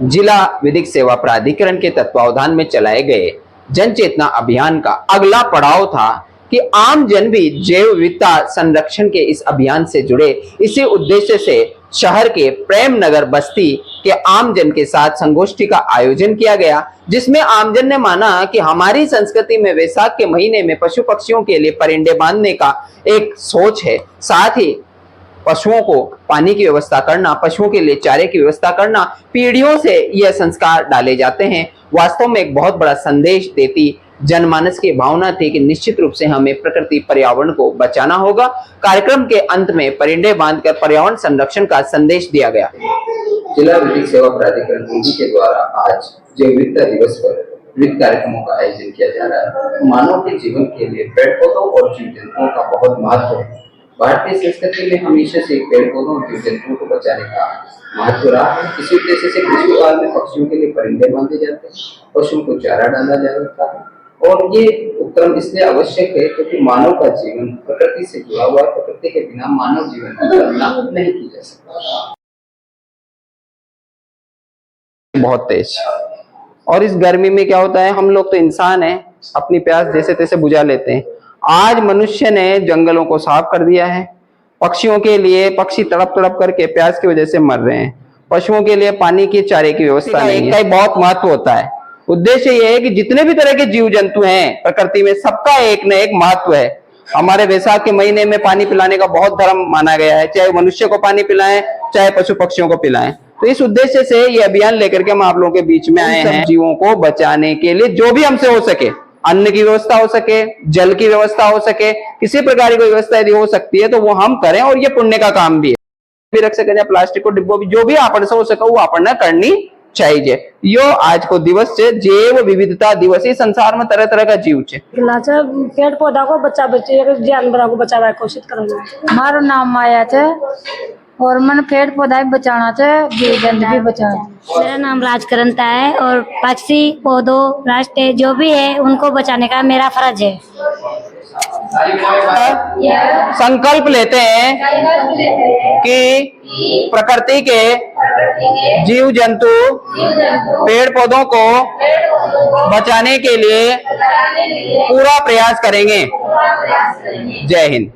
जिला विधिक सेवा प्राधिकरण के तत्वावधान में चलाए गए जन चेतना अभियान का अगला पड़ाव था कि आम जन भी जैव विविधता संरक्षण के इस अभियान से जुड़े। इसी उद्देश्य से शहर के प्रेम नगर बस्ती के आमजन के साथ संगोष्ठी का आयोजन किया गया, जिसमें आमजन ने माना कि हमारी संस्कृति में वैशाख के महीने में पशु पक्षियों के लिए परिंदे बांधने का एक सोच है। साथ ही पशुओं को पानी की व्यवस्था करना, पशुओं के लिए चारे की व्यवस्था करना, पीढ़ियों से यह संस्कार डाले जाते हैं। वास्तव में एक बहुत बड़ा संदेश देती जनमानस की भावना थी कि निश्चित रूप से हमें प्रकृति पर्यावरण को बचाना होगा। कार्यक्रम के अंत में परिंदे बांधकर पर्यावरण संरक्षण का संदेश दिया गया। जिला विधिक सेवा प्राधिकरण दिल्ली के द्वारा आज जैव विविधता दिवस पर विविध कार्यक्रमों का आयोजन किया जा रहा है। मानव के जीवन के लिए पेड़ पौधों और जीव जंतुओं का बहुत महत्व है। भारतीय संस्कृति में हमेशा से पेड़ पौधों और जीव जंतुओं को बचाने का महत्व रहा है। इसी उद्देश्य से ग्रीष्मकाल में पक्षियों के लिए परिंदे बांधे जाते हैं, पशुओं को चारा डाला जाता है। और ये उपक्रम इसलिए आवश्यक है क्योंकि मानव का जीवन प्रकृति से जुड़ा हुआ है। प्रकृति के बिना मानव जीवन की कल्पना नहीं की जा सकती। बहुत तेज, और इस गर्मी में क्या होता है, हम लोग तो इंसान हैं, अपनी प्यास जैसे तैसे बुझा लेते हैं। आज मनुष्य ने जंगलों को साफ कर दिया है। पक्षियों के लिए पक्षी तड़प तड़प करके प्यास की वजह से मर रहे हैं। पशुओं के लिए पानी के चारे की व्यवस्था नहीं है। बहुत महत्व होता है। उद्देश्य यह है कि जितने भी तरह के जीव जंतु हैं प्रकृति में, सबका एक न एक महत्व है। हमारे वैशाख के महीने में पानी पिलाने का बहुत धर्म माना गया है, चाहे मनुष्य को पानी पिलाएं, चाहे पशु पक्षियों को पिलाएं। तो इस उद्देश्य से ये अभियान लेकर के हम आप लोगों के बीच में आए हैं। जीवों को बचाने के लिए जो भी हमसे हो सके, अन्न की व्यवस्था हो सके, जल की व्यवस्था हो सके, किसी प्रकार की व्यवस्था यदि हो सकती है तो वो हम करें, और ये पुण्य का काम भी है। भी रख सके, प्लास्टिक को डिब्बों भी जो भी आपण से हो सके वो आपण करनी चाहिए। यो आज को दिवस है जैव विविधता दिवस। इस संसार में तरह तरह का जीव है। पेड़ पौधा को बचा जानवर को बचावा कोशिश करना। मारो नाम माया है और मन पेड़ पौधा भी बचाना चाहिए, जीव जंतु भी बचाना। मेरा नाम राजकरंता है और पक्षी पौधों राष्ट्र जो भी है उनको बचाने का मेरा फर्ज है। संकल्प लेते हैं कि प्रकृति के जीव जंतु पेड़ पौधों को बचाने के लिए पूरा प्रयास करेंगे। जय हिंद।